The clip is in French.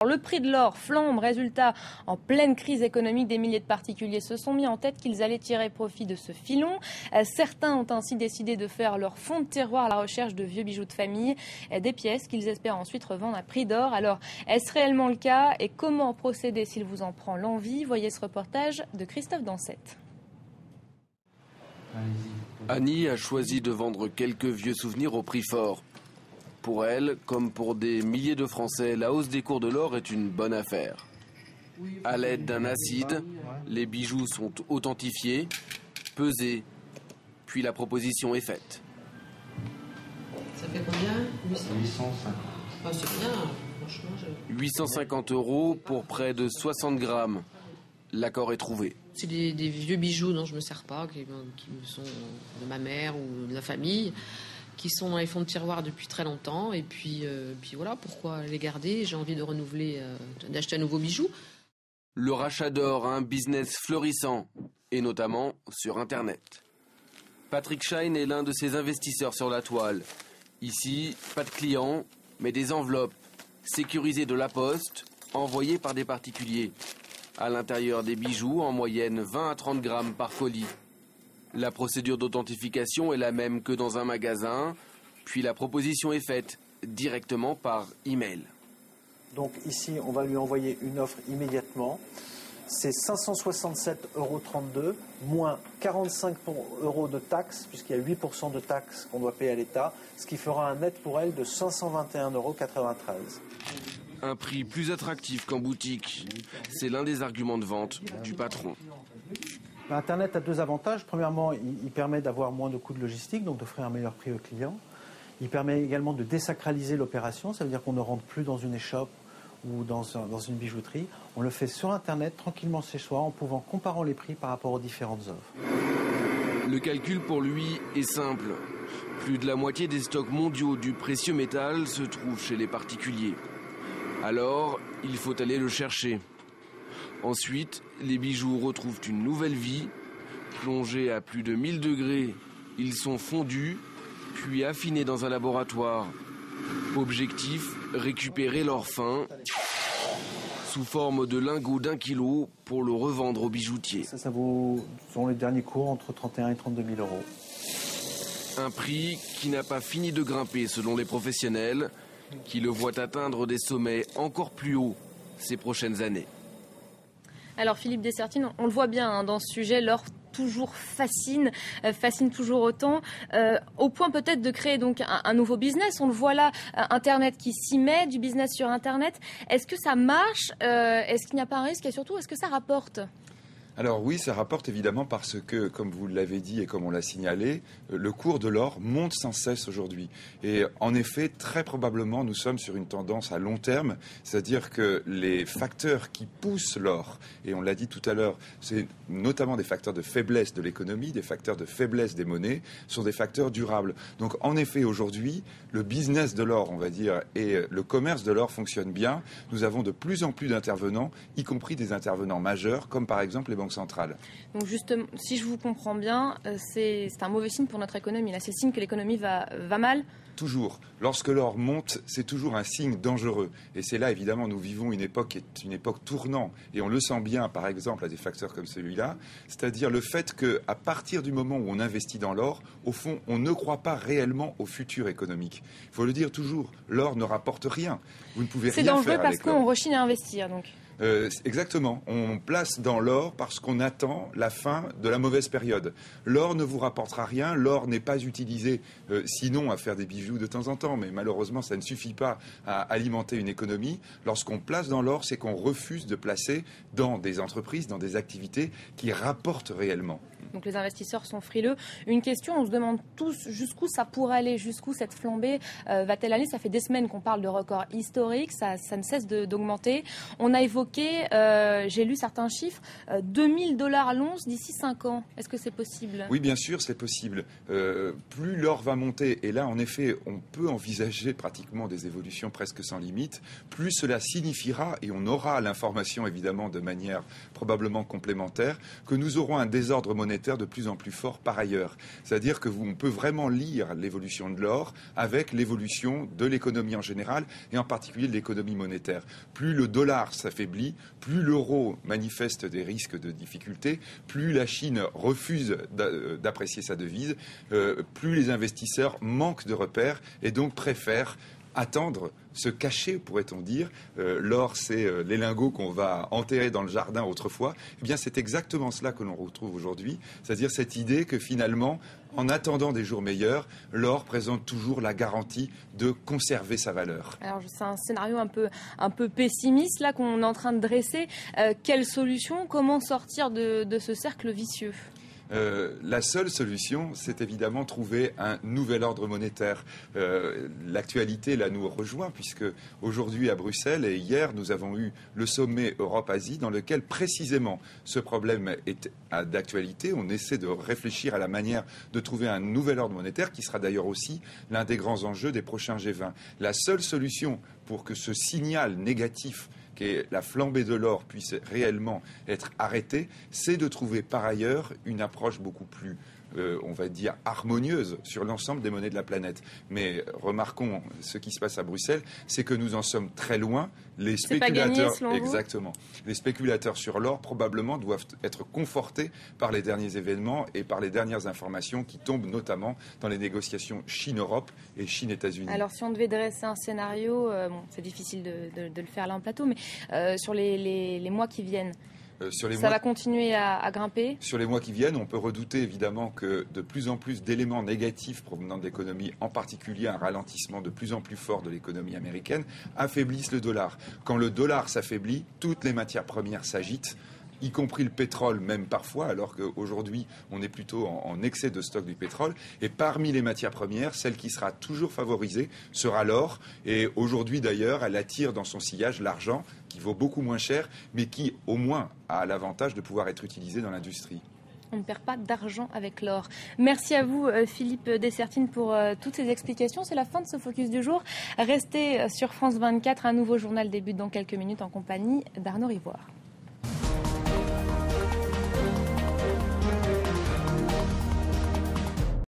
Le prix de l'or flambe, résultat, en pleine crise économique, des milliers de particuliers se sont mis en tête qu'ils allaient tirer profit de ce filon. Certains ont ainsi décidé de faire leur fond de tiroir à la recherche de vieux bijoux de famille, des pièces qu'ils espèrent ensuite revendre à prix d'or. Alors, est-ce réellement le cas et comment procéder s'il vous en prend l'envie? Voyez ce reportage de Christophe Dansette. Annie a choisi de vendre quelques vieux souvenirs au prix fort. Pour elle, comme pour des milliers de Français, la hausse des cours de l'or est une bonne affaire. À l'aide d'un acide, les bijoux sont authentifiés, pesés, puis la proposition est faite. Ça fait combien? 850. Ah, c'est bien, franchement. 850 € pour près de 60 grammes. L'accord est trouvé. C'est des vieux bijoux dont je ne me sers pas, qui sont de ma mère ou de la famille, qui sont dans les fonds de tiroir depuis très longtemps. Et puis voilà, pourquoi les garder? J'ai envie de renouveler, d'acheter un nouveau bijou. Le rachat d'or a un business florissant, et notamment sur Internet. Patrick Schein est l'un de ces investisseurs sur la toile. Ici, pas de clients, mais des enveloppes sécurisées de la poste, envoyées par des particuliers. À l'intérieur des bijoux, en moyenne 20 à 30 grammes par colis. La procédure d'authentification est la même que dans un magasin, puis la proposition est faite directement par email. Donc ici, on va lui envoyer une offre immédiatement. C'est 567,32 € moins 45 € de taxes, puisqu'il y a 8% de taxes qu'on doit payer à l'État, ce qui fera un net pour elle de 521,93 €. Un prix plus attractif qu'en boutique, c'est l'un des arguments de vente du patron. Internet a deux avantages. Premièrement, il permet d'avoir moins de coûts de logistique, donc d'offrir un meilleur prix aux clients. Il permet également de désacraliser l'opération, ça veut dire qu'on ne rentre plus dans une échoppe ou dans une bijouterie. On le fait sur Internet, tranquillement chez soi, en comparant les prix par rapport aux différentes offres. Le calcul pour lui est simple. Plus de la moitié des stocks mondiaux du précieux métal se trouvent chez les particuliers. Alors, il faut aller le chercher. Ensuite, les bijoux retrouvent une nouvelle vie. Plongés à plus de 1000 degrés, ils sont fondus, puis affinés dans un laboratoire. Objectif, récupérer l'or fin sous forme de lingots d'1 kilo pour le revendre aux bijoutiers. Ça vaut, selon les derniers cours, entre 31 000 et 32 000 €. Un prix qui n'a pas fini de grimper selon les professionnels, qui le voient atteindre des sommets encore plus hauts ces prochaines années. Alors Philippe Dessertine, on le voit bien dans ce sujet, l'or toujours fascine toujours autant, au point peut-être de créer donc un nouveau business. On le voit là, Internet qui s'y met, du business sur Internet. Est-ce que ça marche? Est-ce qu'il n'y a pas un risque? Et surtout, est-ce que ça rapporte? Alors oui, ça rapporte évidemment parce que, comme vous l'avez dit et comme on l'a signalé, le cours de l'or monte sans cesse aujourd'hui. Et en effet, très probablement, nous sommes sur une tendance à long terme, c'est-à-dire que les facteurs qui poussent l'or, et on l'a dit tout à l'heure, c'est notamment des facteurs de faiblesse de l'économie, des facteurs de faiblesse des monnaies, sont des facteurs durables. Donc en effet, aujourd'hui, le business de l'or, on va dire, et le commerce de l'or fonctionnent bien. Nous avons de plus en plus d'intervenants, y compris des intervenants majeurs, comme par exemple les banques centrales. Donc justement, si je vous comprends bien, c'est un mauvais signe pour notre économie. Là, c'est signe que l'économie va mal. Toujours. Lorsque l'or monte, c'est toujours un signe dangereux. Et c'est là, évidemment, nous vivons une époque qui est une époque tournant. Et on le sent bien, par exemple, à des facteurs comme celui-là. C'est-à-dire le fait qu'à partir du moment où on investit dans l'or, au fond, on ne croit pas réellement au futur économique. Il faut le dire toujours, l'or ne rapporte rien. Vous ne pouvez rien faire avec l'or. C'est dangereux parce qu'on rechigne à investir, donc. Exactement. On place dans l'or parce qu'on attend la fin de la mauvaise période. L'or ne vous rapportera rien. L'or n'est pas utilisé sinon à faire des bijoux de temps en temps. Mais malheureusement, ça ne suffit pas à alimenter une économie. Lorsqu'on place dans l'or, c'est qu'on refuse de placer dans des entreprises, dans des activités qui rapportent réellement. Donc les investisseurs sont frileux. Une question, on se demande tous jusqu'où ça pourrait aller, jusqu'où cette flambée va-t-elle aller? Ça fait des semaines qu'on parle de records historiques, ça ne cesse d'augmenter. On a évoqué évoqué, j'ai lu certains chiffres, $2000 l'once d'ici 5 ans. Est-ce que c'est possible? Oui, bien sûr, c'est possible. Plus l'or va monter, et là, en effet, on peut envisager pratiquement des évolutions presque sans limite, plus cela signifiera, et on aura l'information évidemment de manière probablement complémentaire, que nous aurons un désordre monétaire de plus en plus fort par ailleurs. C'est-à-dire qu'on peut vraiment lire l'évolution de l'or avec l'évolution de l'économie en général, et en particulier de l'économie monétaire. Plus le dollar s'affaiblit, plus l'euro manifeste des risques de difficultés, plus la Chine refuse d'apprécier sa devise, plus les investisseurs manquent de repères et donc préfèrent attendre, se cacher, pourrait-on dire. L'or, c'est les lingots qu'on va enterrer dans le jardin autrefois. Eh bien, c'est exactement cela que l'on retrouve aujourd'hui, c'est-à-dire cette idée que finalement, en attendant des jours meilleurs, l'or présente toujours la garantie de conserver sa valeur. Alors, c'est un scénario un peu pessimiste là qu'on est en train de dresser. Quelle solution? Comment sortir de ce cercle vicieux? La seule solution, c'est évidemment trouver un nouvel ordre monétaire. L'actualité, là, nous rejoint, puisque aujourd'hui à Bruxelles et hier, nous avons eu le sommet Europe-Asie dans lequel précisément ce problème est d'actualité. On essaie de réfléchir à la manière de trouver un nouvel ordre monétaire qui sera d'ailleurs aussi l'un des grands enjeux des prochains G20. La seule solution pour que ce signal négatif et la flambée de l'or puisse réellement être arrêtée, c'est de trouver par ailleurs une approche beaucoup plus, on va dire, harmonieuse sur l'ensemble des monnaies de la planète. Mais remarquons ce qui se passe à Bruxelles, c'est que nous en sommes très loin. Les spéculateurs, exactement, les spéculateurs sur l'or probablement doivent être confortés par les derniers événements et par les dernières informations qui tombent notamment dans les négociations Chine-Europe et Chine-États-Unis. Alors si on devait dresser un scénario, c'est difficile de le faire là en plateau, mais sur les mois qui viennent, va continuer à grimper? Sur les mois qui viennent, on peut redouter évidemment que de plus en plus d'éléments négatifs provenant de l'économie, en particulier un ralentissement de plus en plus fort de l'économie américaine, affaiblissent le dollar. Quand le dollar s'affaiblit, toutes les matières premières s'agitent, y compris le pétrole même parfois, alors qu'aujourd'hui on est plutôt en excès de stock du pétrole. Et parmi les matières premières, celle qui sera toujours favorisée sera l'or. Et aujourd'hui d'ailleurs, elle attire dans son sillage l'argent, qui vaut beaucoup moins cher, mais qui au moins a l'avantage de pouvoir être utilisé dans l'industrie. On ne perd pas d'argent avec l'or. Merci à vous, Philippe Dessertine, pour toutes ces explications. C'est la fin de ce Focus du jour. Restez sur France 24. Un nouveau journal débute dans quelques minutes en compagnie d'Arnaud Rivoire.